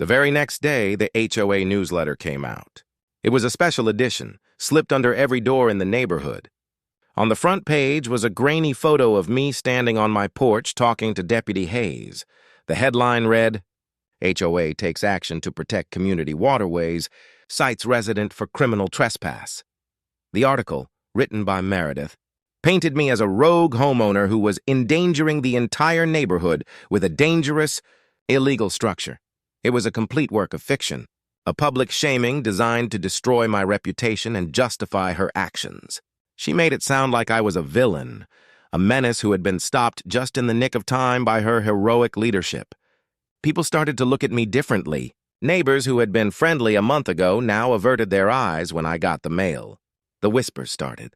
The very next day, the HOA newsletter came out. It was a special edition, slipped under every door in the neighborhood. On the front page was a grainy photo of me standing on my porch talking to Deputy Hayes. The headline read, HOA takes action to protect community waterways, cites resident for criminal trespass. The article, written by Meredith, painted me as a rogue homeowner who was endangering the entire neighborhood with a dangerous, illegal structure. It was a complete work of fiction, a public shaming designed to destroy my reputation and justify her actions. She made it sound like I was a villain, a menace who had been stopped just in the nick of time by her heroic leadership. People started to look at me differently. Neighbors who had been friendly a month ago now averted their eyes when I got the mail. The whispers started.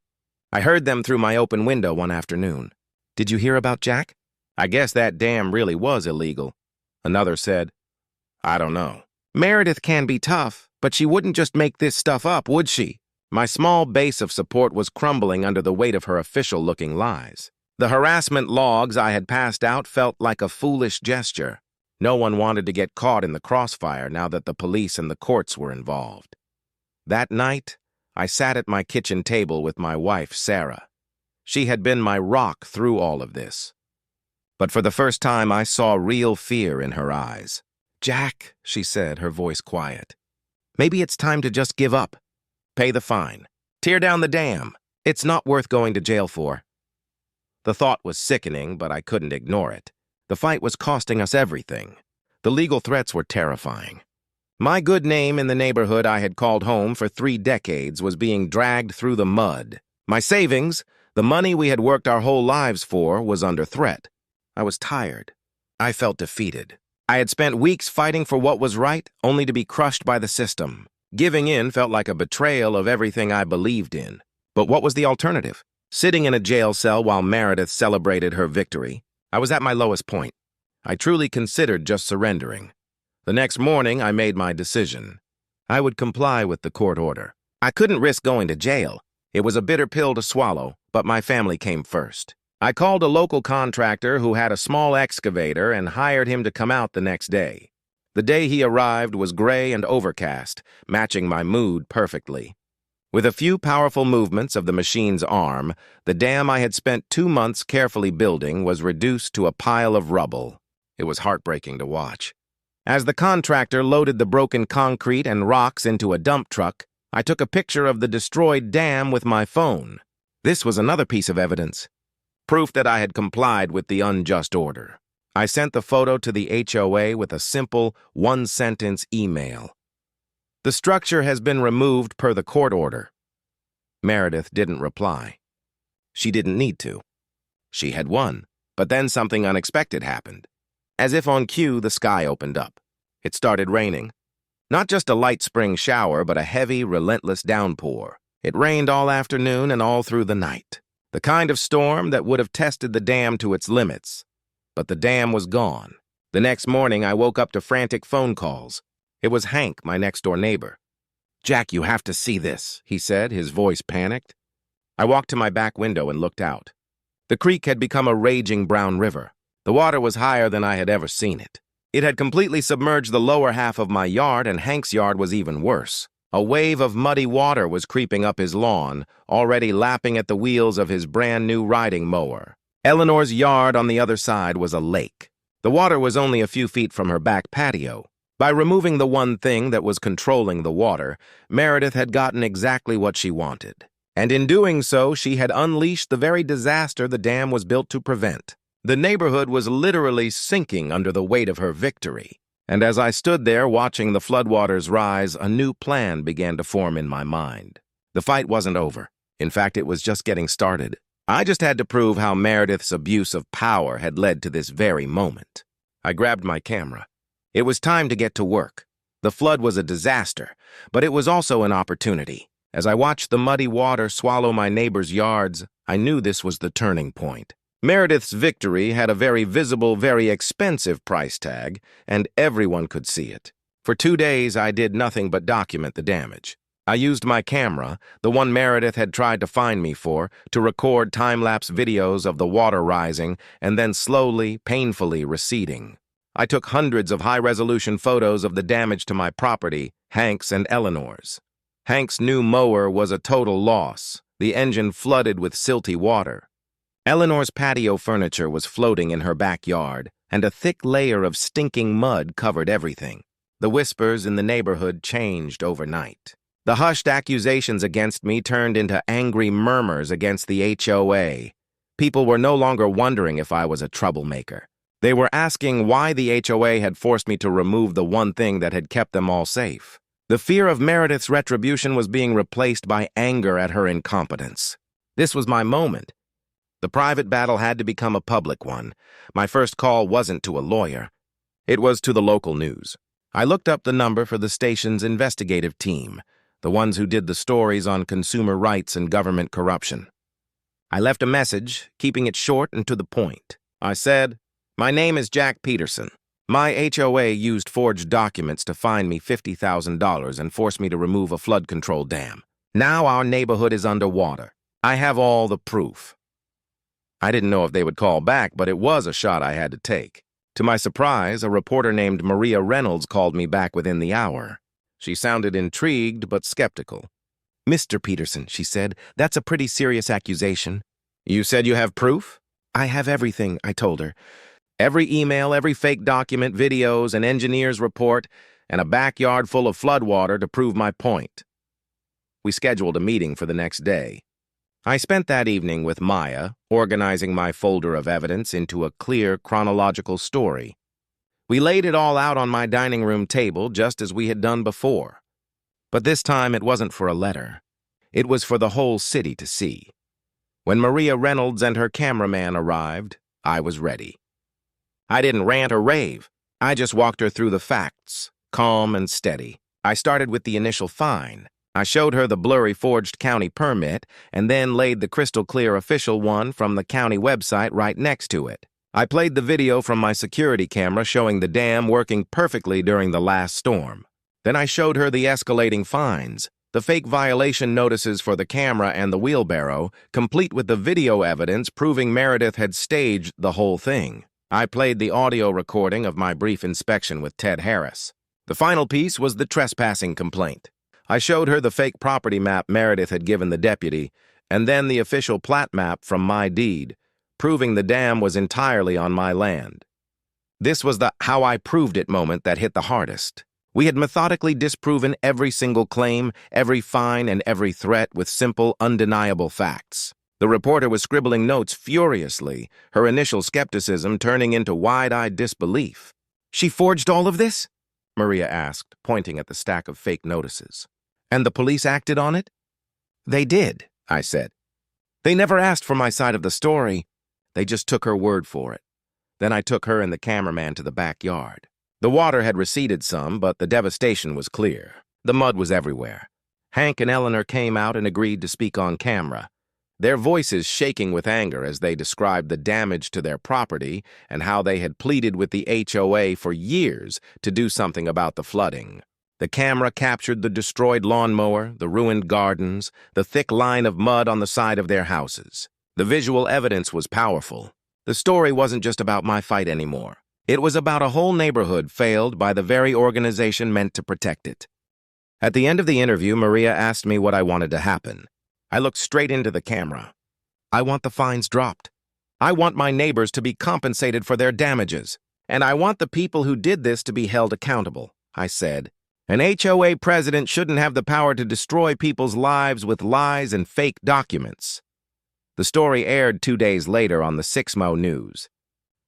I heard them through my open window one afternoon. Did you hear about Jack? I guess that dam really was illegal. Another said, I don't know. Meredith can be tough, but she wouldn't just make this stuff up, would she? My small base of support was crumbling under the weight of her official-looking lies. The harassment logs I had passed out felt like a foolish gesture. No one wanted to get caught in the crossfire now that the police and the courts were involved. That night, I sat at my kitchen table with my wife, Sarah. She had been my rock through all of this. But for the first time, I saw real fear in her eyes. Jack, she said, her voice quiet. Maybe it's time to just give up. Pay the fine. Tear down the dam. It's not worth going to jail for. The thought was sickening, but I couldn't ignore it. The fight was costing us everything. The legal threats were terrifying. My good name in the neighborhood I had called home for 3 decades was being dragged through the mud. My savings, the money we had worked our whole lives for, was under threat. I was tired. I felt defeated. I had spent weeks fighting for what was right, only to be crushed by the system. Giving in felt like a betrayal of everything I believed in. But what was the alternative? Sitting in a jail cell while Meredith celebrated her victory, I was at my lowest point. I truly considered just surrendering. The next morning, I made my decision. I would comply with the court order. I couldn't risk going to jail. It was a bitter pill to swallow, but my family came first. I called a local contractor who had a small excavator and hired him to come out the next day. The day he arrived was gray and overcast, matching my mood perfectly. With a few powerful movements of the machine's arm, the dam I had spent 2 months carefully building was reduced to a pile of rubble. It was heartbreaking to watch. As the contractor loaded the broken concrete and rocks into a dump truck, I took a picture of the destroyed dam with my phone. This was another piece of evidence. Proof that I had complied with the unjust order. I sent the photo to the HOA with a simple, 1-sentence email. The structure has been removed per the court order. Meredith didn't reply. She didn't need to. She had won, but then something unexpected happened. As if on cue, the sky opened up. It started raining. Not just a light spring shower, but a heavy, relentless downpour. It rained all afternoon and all through the night. The kind of storm that would have tested the dam to its limits. But the dam was gone. The next morning, I woke up to frantic phone calls. It was Hank, my next-door neighbor. Jack, you have to see this, he said, his voice panicked. I walked to my back window and looked out. The creek had become a raging brown river. The water was higher than I had ever seen it. It had completely submerged the lower half of my yard, and Hank's yard was even worse. A wave of muddy water was creeping up his lawn, already lapping at the wheels of his brand-new riding mower. Eleanor's yard on the other side was a lake. The water was only a few feet from her back patio. By removing the one thing that was controlling the water, Meredith had gotten exactly what she wanted. And in doing so, she had unleashed the very disaster the dam was built to prevent. The neighborhood was literally sinking under the weight of her victory. And as I stood there watching the floodwaters rise, a new plan began to form in my mind. The fight wasn't over. In fact, it was just getting started. I just had to prove how Meredith's abuse of power had led to this very moment. I grabbed my camera. It was time to get to work. The flood was a disaster, but it was also an opportunity. As I watched the muddy water swallow my neighbors' yards, I knew this was the turning point. Meredith's victory had a very visible, very expensive price tag, and everyone could see it. For 2 days, I did nothing but document the damage. I used my camera, the one Meredith had tried to find me for, to record time-lapse videos of the water rising and then slowly, painfully receding. I took hundreds of high-resolution photos of the damage to my property, Hank's and Eleanor's. Hank's new mower was a total loss, the engine flooded with silty water. Eleanor's patio furniture was floating in her backyard, and a thick layer of stinking mud covered everything. The whispers in the neighborhood changed overnight. The hushed accusations against me turned into angry murmurs against the HOA. People were no longer wondering if I was a troublemaker. They were asking why the HOA had forced me to remove the one thing that had kept them all safe. The fear of Meredith's retribution was being replaced by anger at her incompetence. This was my moment. The private battle had to become a public one. My first call wasn't to a lawyer. It was to the local news. I looked up the number for the station's investigative team, the ones who did the stories on consumer rights and government corruption. I left a message, keeping it short and to the point. I said, "My name is Jack Peterson. My HOA used forged documents to fine me $50,000 and force me to remove a flood control dam. Now our neighborhood is underwater. I have all the proof." I didn't know if they would call back, but it was a shot I had to take. To my surprise, a reporter named Maria Reynolds called me back within the hour. She sounded intrigued but skeptical. "Mr. Peterson," she said, "that's a pretty serious accusation." "You said you have proof?" "I have everything," I told her. "Every email, every fake document, videos, an engineer's report, and a backyard full of floodwater to prove my point." We scheduled a meeting for the next day. I spent that evening with Maya, organizing my folder of evidence into a clear chronological story. We laid it all out on my dining room table just as we had done before. But this time it wasn't for a letter. It was for the whole city to see. When Maria Reynolds and her cameraman arrived, I was ready. I didn't rant or rave. I just walked her through the facts, calm and steady. I started with the initial fine. I showed her the blurry forged county permit and then laid the crystal-clear official one from the county website right next to it. I played the video from my security camera showing the dam working perfectly during the last storm. Then I showed her the escalating fines, the fake violation notices for the camera and the wheelbarrow, complete with the video evidence proving Meredith had staged the whole thing. I played the audio recording of my brief inspection with Ted Harris. The final piece was the trespassing complaint. I showed her the fake property map Meredith had given the deputy, and then the official plat map from my deed, proving the dam was entirely on my land. This was the how I proved it moment that hit the hardest. We had methodically disproven every single claim, every fine, and every threat with simple, undeniable facts. The reporter was scribbling notes furiously, her initial skepticism turning into wide-eyed disbelief. "She forged all of this?" Maria asked, pointing at the stack of fake notices. "And the police acted on it?" "They did," I said. "They never asked for my side of the story. They just took her word for it. Then I took her and the cameraman to the backyard. The water had receded some, but the devastation was clear. The mud was everywhere. Hank and Eleanor came out and agreed to speak on camera, their voices shaking with anger as they described the damage to their property and how they had pleaded with the HOA for years to do something about the flooding. The camera captured the destroyed lawnmower, the ruined gardens, the thick line of mud on the side of their houses. The visual evidence was powerful. The story wasn't just about my fight anymore. It was about a whole neighborhood failed by the very organization meant to protect it. At the end of the interview, Maria asked me what I wanted to happen. I looked straight into the camera. "I want the fines dropped. I want my neighbors to be compensated for their damages. And I want the people who did this to be held accountable," I said. "An HOA president shouldn't have the power to destroy people's lives with lies and fake documents." The story aired 2 days later on the 6mo News.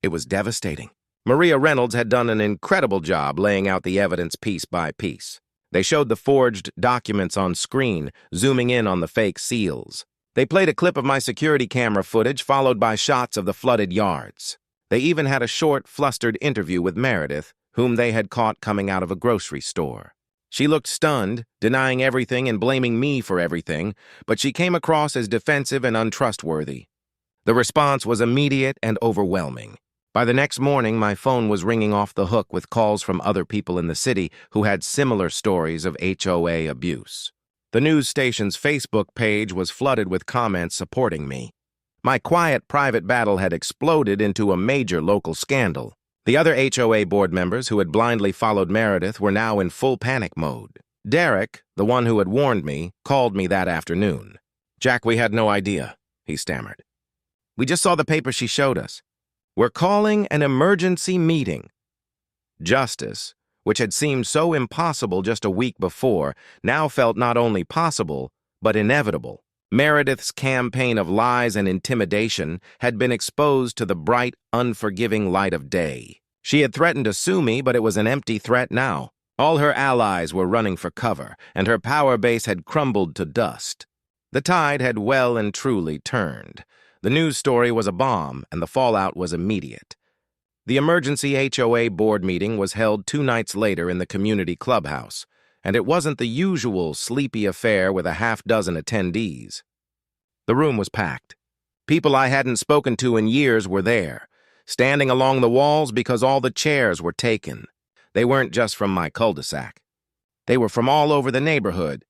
It was devastating. Maria Reynolds had done an incredible job laying out the evidence piece by piece. They showed the forged documents on screen, zooming in on the fake seals. They played a clip of my security camera footage, followed by shots of the flooded yards. They even had a short, flustered interview with Meredith, whom they had caught coming out of a grocery store. She looked stunned, denying everything and blaming me for everything, but she came across as defensive and untrustworthy. The response was immediate and overwhelming. By the next morning, my phone was ringing off the hook with calls from other people in the city who had similar stories of HOA abuse. The news station's Facebook page was flooded with comments supporting me. My quiet private battle had exploded into a major local scandal. The other HOA board members who had blindly followed Meredith were now in full panic mode. Derek, the one who had warned me, called me that afternoon. "Jack, we had no idea," he stammered. "We just saw the paper she showed us. We're calling an emergency meeting." Justice, which had seemed so impossible just a week before, now felt not only possible, but inevitable. Meredith's campaign of lies and intimidation had been exposed to the bright, unforgiving light of day. She had threatened to sue me, but it was an empty threat now. All her allies were running for cover, and her power base had crumbled to dust. The tide had well and truly turned. The news story was a bomb, and the fallout was immediate. The emergency HOA board meeting was held 2 nights later in the community clubhouse, and it wasn't the usual sleepy affair with a half-dozen attendees. The room was packed. People I hadn't spoken to in years were there, standing along the walls because all the chairs were taken. They weren't just from my cul-de-sac. They were from all over the neighborhood.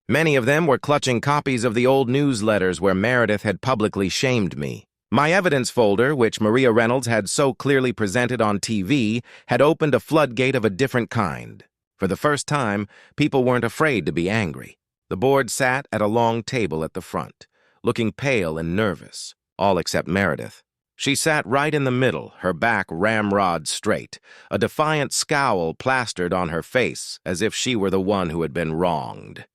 Many of them were clutching copies of the old newsletters where Meredith had publicly shamed me. My evidence folder, which Maria Reynolds had so clearly presented on TV, had opened a floodgate of a different kind. For the first time, people weren't afraid to be angry. The board sat at a long table at the front, looking pale and nervous, all except Meredith. She sat right in the middle, her back ramrod straight, a defiant scowl plastered on her face as if she were the one who had been wronged.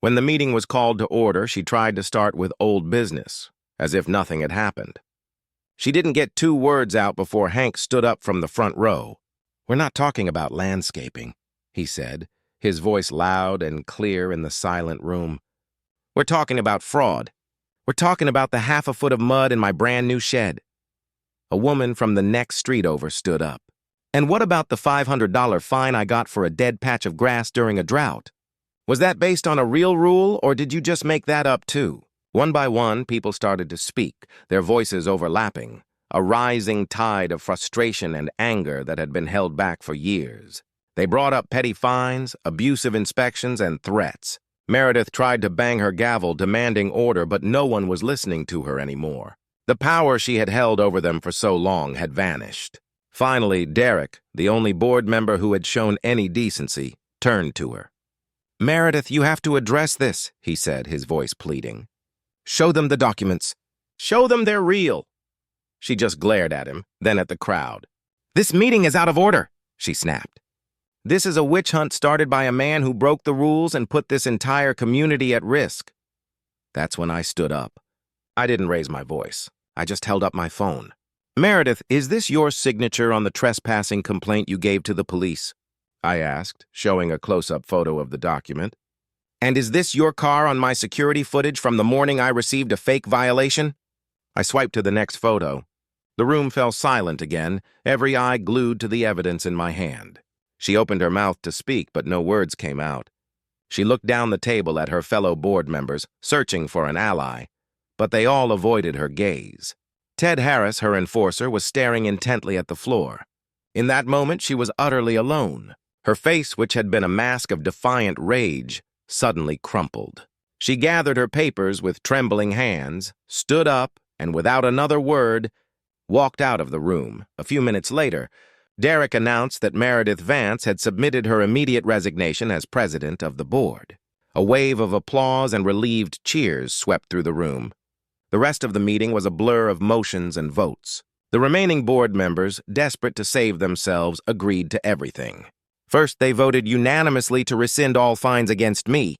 When the meeting was called to order, she tried to start with old business, as if nothing had happened. She didn't get 2 words out before Hank stood up from the front row. "We're not talking about landscaping," he said, his voice loud and clear in the silent room. "We're talking about fraud. We're talking about the half a foot of mud in my brand new shed." A woman from the next street over stood up. "And what about the $500 fine I got for a dead patch of grass during a drought? Was that based on a real rule, or did you just make that up too?" One by one, people started to speak, their voices overlapping, a rising tide of frustration and anger that had been held back for years. They brought up petty fines, abusive inspections, and threats. Meredith tried to bang her gavel, demanding order, but no one was listening to her anymore. The power she had held over them for so long had vanished. Finally, Derek, the only board member who had shown any decency, turned to her. "Meredith, you have to address this," he said, his voice pleading. "Show them the documents. Show them they're real." She just glared at him, then at the crowd. "This meeting is out of order," she snapped. "This is a witch hunt started by a man who broke the rules and put this entire community at risk." That's when I stood up. I didn't raise my voice. I just held up my phone. "Meredith, is this your signature on the trespassing complaint you gave to the police?" I asked, showing a close-up photo of the document. "And is this your car on my security footage from the morning I received a fake violation?" I swiped to the next photo. The room fell silent again, every eye glued to the evidence in my hand. She opened her mouth to speak, but no words came out. She looked down the table at her fellow board members, searching for an ally, but they all avoided her gaze. Ted Harris, her enforcer, was staring intently at the floor. In that moment, she was utterly alone. Her face, which had been a mask of defiant rage, suddenly crumpled. She gathered her papers with trembling hands, stood up, and without another word, walked out of the room. A few minutes later, Derek announced that Meredith Vance had submitted her immediate resignation as president of the board. A wave of applause and relieved cheers swept through the room. The rest of the meeting was a blur of motions and votes. The remaining board members, desperate to save themselves, agreed to everything. First, they voted unanimously to rescind all fines against me,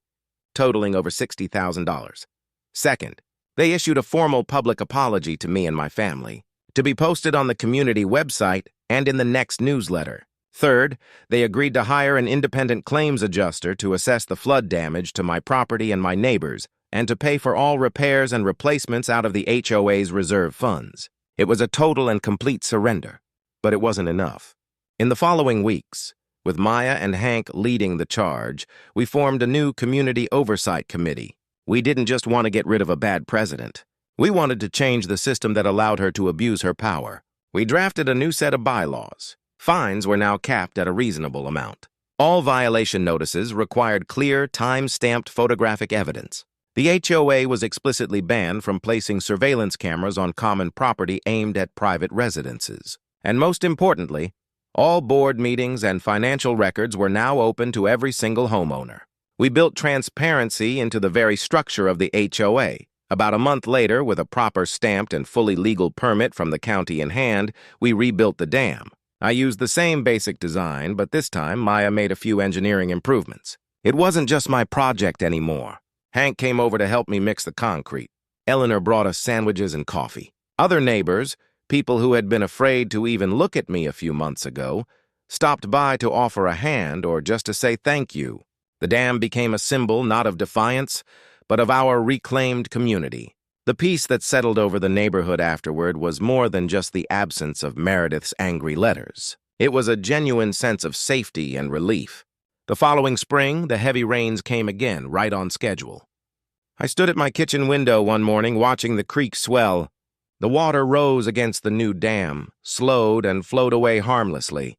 totaling over $60,000. Second, they issued a formal public apology to me and my family, to be posted on the community website and in the next newsletter. Third, they agreed to hire an independent claims adjuster to assess the flood damage to my property and my neighbors, and to pay for all repairs and replacements out of the HOA's reserve funds. It was a total and complete surrender, but it wasn't enough. In the following weeks, with Maya and Hank leading the charge, we formed a new community oversight committee. We didn't just want to get rid of a bad president. We wanted to change the system that allowed her to abuse her power. We drafted a new set of bylaws. Fines were now capped at a reasonable amount. All violation notices required clear, time-stamped photographic evidence. The HOA was explicitly banned from placing surveillance cameras on common property aimed at private residences. And most importantly, all board meetings and financial records were now open to every single homeowner. We built transparency into the very structure of the HOA. About a month later, with a proper stamped and fully legal permit from the county in hand, we rebuilt the dam. I used the same basic design, but this time Maya made a few engineering improvements. It wasn't just my project anymore. Hank came over to help me mix the concrete. Eleanor brought us sandwiches and coffee. Other neighbors, people who had been afraid to even look at me a few months ago, stopped by to offer a hand or just to say thank you. The dam became a symbol not of defiance, but of our reclaimed community. The peace that settled over the neighborhood afterward was more than just the absence of Meredith's angry letters. It was a genuine sense of safety and relief. The following spring, the heavy rains came again, right on schedule. I stood at my kitchen window one morning watching the creek swell. The water rose against the new dam, slowed and flowed away harmlessly,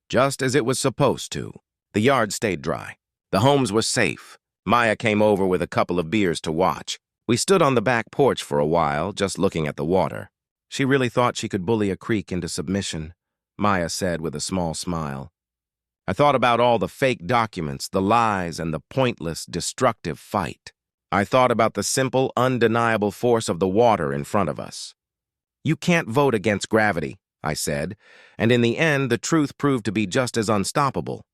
just as it was supposed to. The yard stayed dry. The homes were safe. Maya came over with a couple of beers to watch. We stood on the back porch for a while, just looking at the water. She really thought she could bully a creek into submission, Maya said with a small smile. I thought about all the fake documents, the lies, and the pointless, destructive fight. I thought about the simple, undeniable force of the water in front of us. You can't vote against gravity, I said, and in the end, the truth proved to be just as unstoppable.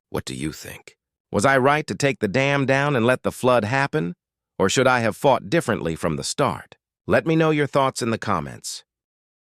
What do you think? Was I right to take the dam down and let the flood happen? Or should I have fought differently from the start? Let me know your thoughts in the comments.